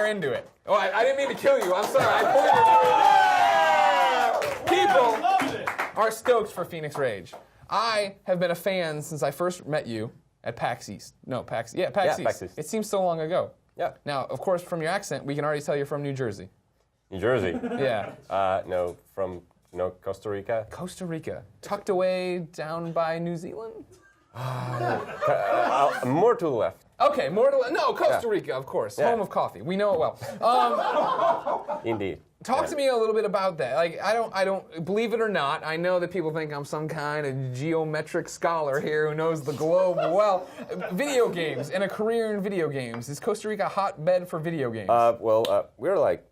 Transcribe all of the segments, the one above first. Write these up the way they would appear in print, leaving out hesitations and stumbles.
are into it. Oh, I didn't mean to kill you. I'm sorry. I pointed it. People are stoked for Fenix Rage. I have been a fan since I first met you at PAX East. No, PAX. Yeah, PAX East. PAX East. It seems so long ago. Yeah. Now, of course, from your accent, we can already tell you're from New Jersey. New Jersey? Yeah. No, from Costa Rica. Costa Rica. Tucked away down by New Zealand? More to the left. Okay, more to no, Costa Rica, of course. Yeah. Home of coffee. We know it well. Indeed. Talk to me a little bit about that. Like, I don't believe it or not. I know that people think I'm some kind of geometric scholar here who knows the globe well. Video games and a career in video games. Is Costa Rica a hotbed for video games? We're like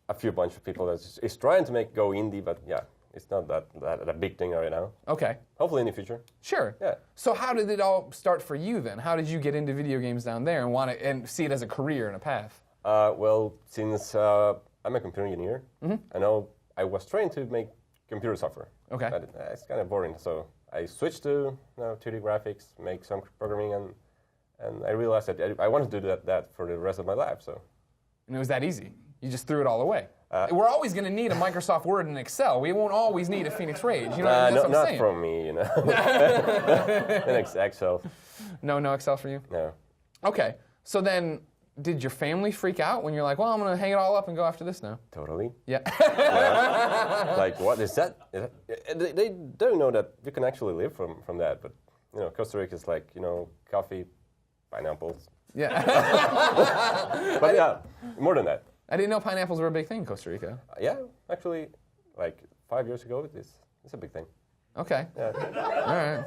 a few bunch of people that is trying to make go indie, but yeah, it's not that a big thing right now. Okay. Hopefully in the future. Sure. Yeah. So how did it all start for you then? How did you get into video games down there and want to and see it as a career and a path? Well, since I'm a computer engineer, I know I was trained to make computer software. Okay. But it's kind of boring, so I switched to 2D graphics, make some programming, and I realized that I wanted to do that for the rest of my life. So. And it was that easy. You just threw it all away. We're always going to need a Microsoft Word and Excel. We won't always need a Fenix Rage. You know, that's what I'm not saying. from me, Excel. No Excel for you? No. Okay. So then, did your family freak out when you're like, well, I'm going to hang it all up and go after this now? Totally. Yeah. Like, what is that? They don't know that you can actually live from that. But, Costa Rica is like, coffee, pineapples. Yeah. But yeah, more than that. I didn't know pineapples were a big thing in Costa Rica. Yeah, actually, like 5 years ago, it's a big thing. Okay. Yeah. All right.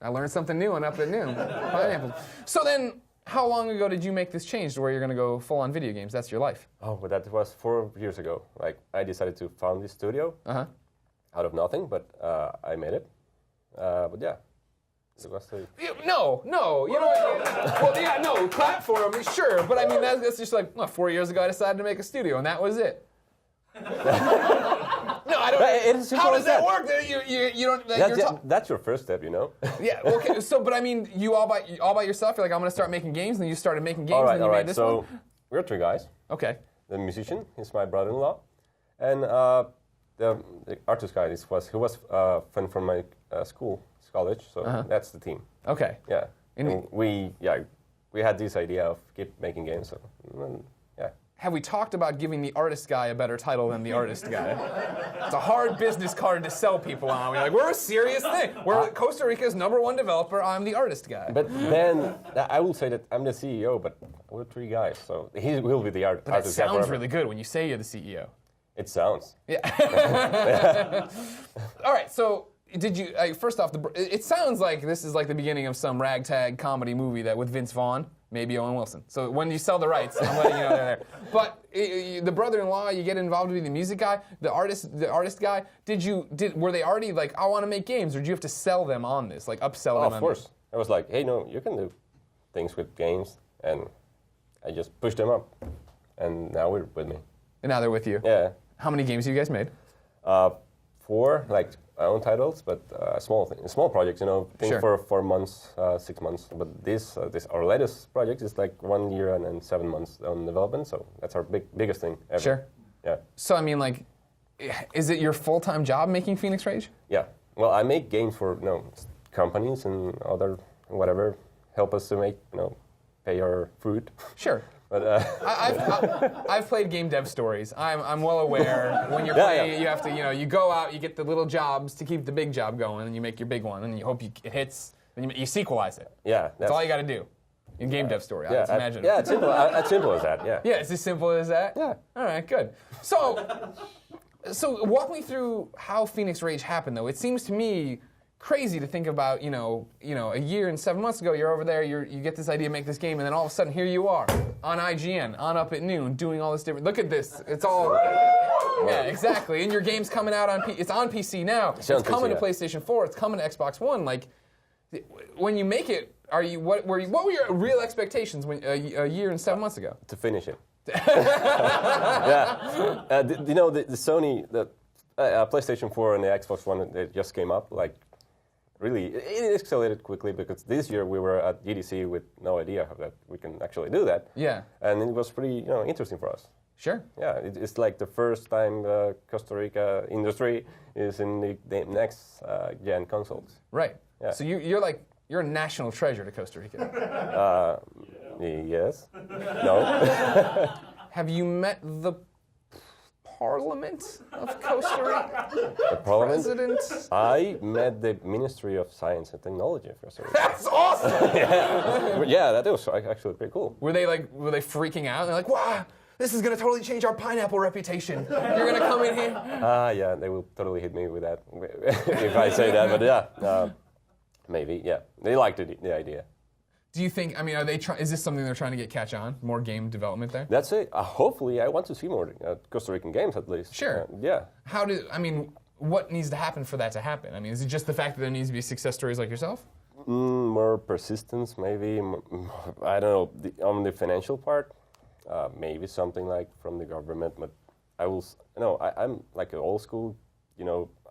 I learned something new and up at noon. Pineapples. So then, how long ago did you make this change to where you're going to go full on video games? That's your life. Oh, but that was 4 years ago. Like, I decided to found this studio out of nothing, but I made it. But yeah. It was No. You know what? Well, yeah, no, platform, sure. But I mean, that's just like, 4 years ago I decided to make a studio, and that was it. No, I don't. It's how does that work? You don't. That's your first step, Yeah. Okay. So, but I mean, you all by yourself. You're like, I'm going to start making games, and then you started making games, and you made this so one. we're 3 guys. Okay. The musician is my brother-in-law, and the artist guy who was a friend from my college. So that's the team. Okay. Yeah. And we had this idea of keep making games. So yeah. Have we talked about giving the artist guy a better title than the artist guy? It's a hard business card to sell people on. We're a serious thing. We're Costa Rica's #1 developer. I'm the artist guy. But then I will say that I'm the CEO, but we're 3 guys, so he will be the artist guy. That sounds really good when you say you're the CEO. It sounds. Yeah. All right. So did you? First off, it sounds like this is like the beginning of some ragtag comedy movie that with Vince Vaughn. Maybe Owen Wilson. So when you sell the rights, I'm letting you know they're there. But the brother-in-law, you get involved with the music guy, the artist guy. Were they already like, I want to make games, or did you have to sell them on this, like upsell them? Of course. I was like, hey, no, you can do things with games, and I just pushed them up, and now we're with me. And now they're with you. Yeah. How many games have you guys made? 4, like our own titles, but small projects, things Sure. for 4 months, 6 months. But this our latest project is like 1 year and then 7 months on development. So that's our biggest thing ever. Sure. Yeah. So I mean, like, is it your full-time job making Fenix Rage? Yeah. Well, I make games for companies and other whatever help us to make pay our food. Sure. But I've played game dev stories. I'm well aware when you're playing, you have to, you go out, you get the little jobs to keep the big job going, and you make your big one, and you hope it hits, and you sequelize it. Yeah. That's all you got to do in game dev story. Yeah, I imagine. Yeah, it's simple. As simple as that. Yeah. Yeah, it's as simple as that. Yeah. All right, good. So walk me through how Fenix Rage happened, though. It seems to me crazy to think about, a year and 7 months ago, you're over there, you get this idea, make this game, and then all of a sudden, here you are, on IGN, on Up at Noon, doing all this different, look at this, it's all, yeah, exactly, and your game's coming out it's on PC now, it's coming to PlayStation 4, it's coming to Xbox One, like, when you make it, what were your real expectations a year and 7 months ago? To finish it. Yeah. The Sony, the PlayStation 4 and the Xbox One, they just came up, like, really, it escalated quickly because this year we were at GDC with no idea that we can actually do that. Yeah. And it was pretty, interesting for us. Sure. Yeah, it's like the first time Costa Rica industry is in the next gen consoles. Right. Yeah. So you're a national treasure to Costa Rica. Yes. No. Have you met the Parliament of Costa Rica? The Parliament? President? I met the Ministry of Science and Technology of Costa Rica. That's awesome! Yeah, that was actually pretty cool. Were they freaking out? They're like, wow, this is gonna totally change our pineapple reputation. You're gonna come in here? Yeah, they will totally hit me with that if I say that, but yeah. Maybe, yeah. They liked the idea. Do you think, are they is this something they're trying to get catch on? More game development there? That's it. Hopefully, I want to see more Costa Rican games at least. Sure. Yeah. What needs to happen for that to happen? Is it just the fact that there needs to be success stories like yourself? More persistence, maybe. I don't know. On the financial part, maybe something like from the government, but I'm like an old school,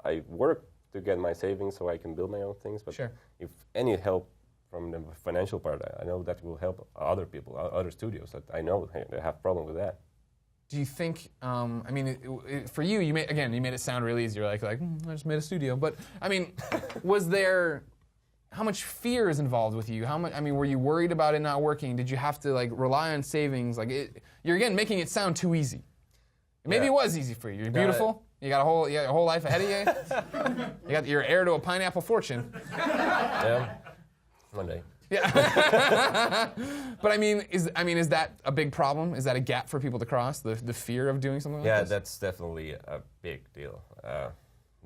I work to get my savings so I can build my own things, but sure. If any help from the financial part, I know that will help other people, other studios that I know they have problem with that. Do you think, for you, you made it sound really easy. You're like I just made a studio. But, how much fear is involved with you? Were you worried about it not working? Did you have to, rely on savings? You're, again, making it sound too easy. Maybe it was easy for you. You're beautiful. You got a whole life ahead of you. You're heir to a pineapple fortune. Yeah. One day. Yeah. But is that a big problem? Is that a gap for people to cross? The fear of doing something like this? Yeah, that's definitely a big deal.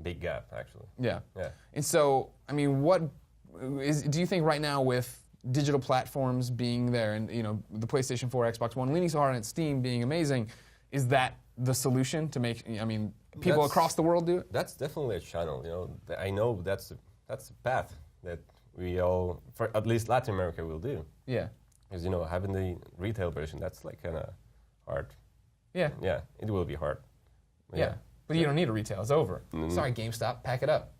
Big gap, actually. Yeah. Yeah. And so, do you think right now with digital platforms being there and the PlayStation 4, Xbox One leaning so hard on Steam being amazing, is that the solution to make people across the world do it? That's definitely a channel. I know that's the path that we all, for at least Latin America, will do. Yeah. Because having the retail version, that's kind of hard. Yeah. Yeah, it will be hard. Yeah. But you don't need a retail. It's over. Sorry, GameStop, pack it up.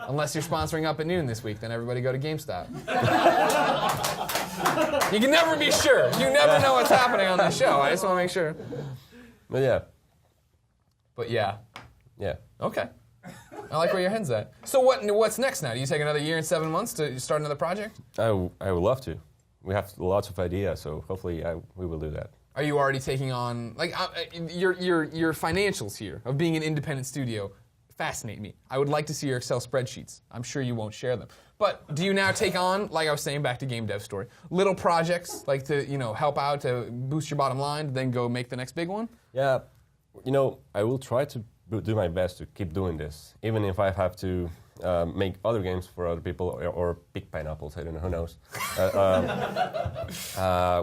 Unless you're sponsoring Up at Noon this week, then everybody go to GameStop. You can never be sure. You never know what's happening on this show. I just want to make sure. But yeah. Yeah. Okay. I like where your head's at. So what's next now? Do you take another year and 7 months to start another project? I would love to. We have lots of ideas, so hopefully we will do that. Are you already taking on your financials here of being an independent studio? Fascinate me. I would like to see your Excel spreadsheets. I'm sure you won't share them. But do you now take on, like I was saying, back to game dev story, little projects like to help out to boost your bottom line, then go make the next big one? Yeah, I will try to do my best to keep doing this, even if I have to make other games for other people or pick pineapples. I don't know, who knows.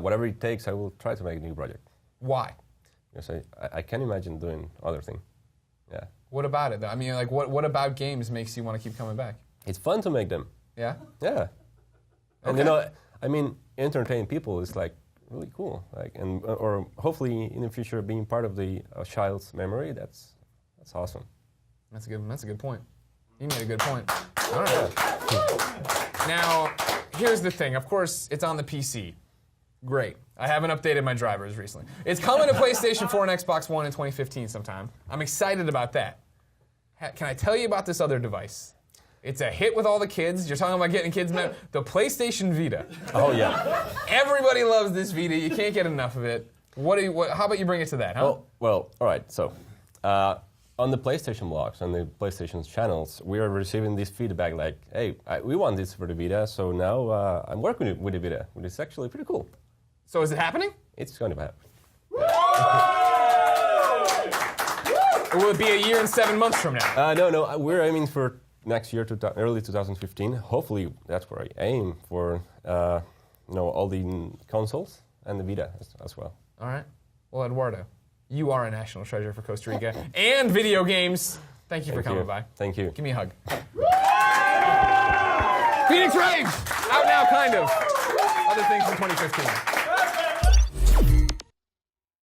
Whatever it takes, I will try to make a new project. Why? Because I can't imagine doing other thing. Yeah. What about it, though? What about games makes you want to keep coming back? It's fun to make them. Yeah? Yeah. Okay. And, entertaining people is, really cool. Or hopefully, in the future, being part of the child's memory, that's awesome. That's a good point. You made a good point. All right. Now, here's the thing. Of course, it's on the PC. Great. I haven't updated my drivers recently. It's coming to PlayStation 4 and Xbox One in 2015 sometime. I'm excited about that. Can I tell you about this other device? It's a hit with all the kids. You're talking about getting kids the PlayStation Vita. Oh, yeah. Everybody loves this Vita. You can't get enough of it. How about you bring it to that, huh? Well, all right. So, on the PlayStation blogs, on the PlayStation channels, we are receiving this feedback like, hey, we want this for the Vita, so now I'm working with the Vita, which is actually pretty cool. So is it happening? It's going to happen. Or will it be a year and 7 months from now? No, we're aiming for next year, early 2015. Hopefully, that's where I aim for, all the consoles and the Vita as well. All right. Well, Eduardo, you are a national treasure for Costa Rica and video games. Thank you for coming by. Thank you. Give me a hug. Fenix Rage! Out now, kind of. Other things in 2015.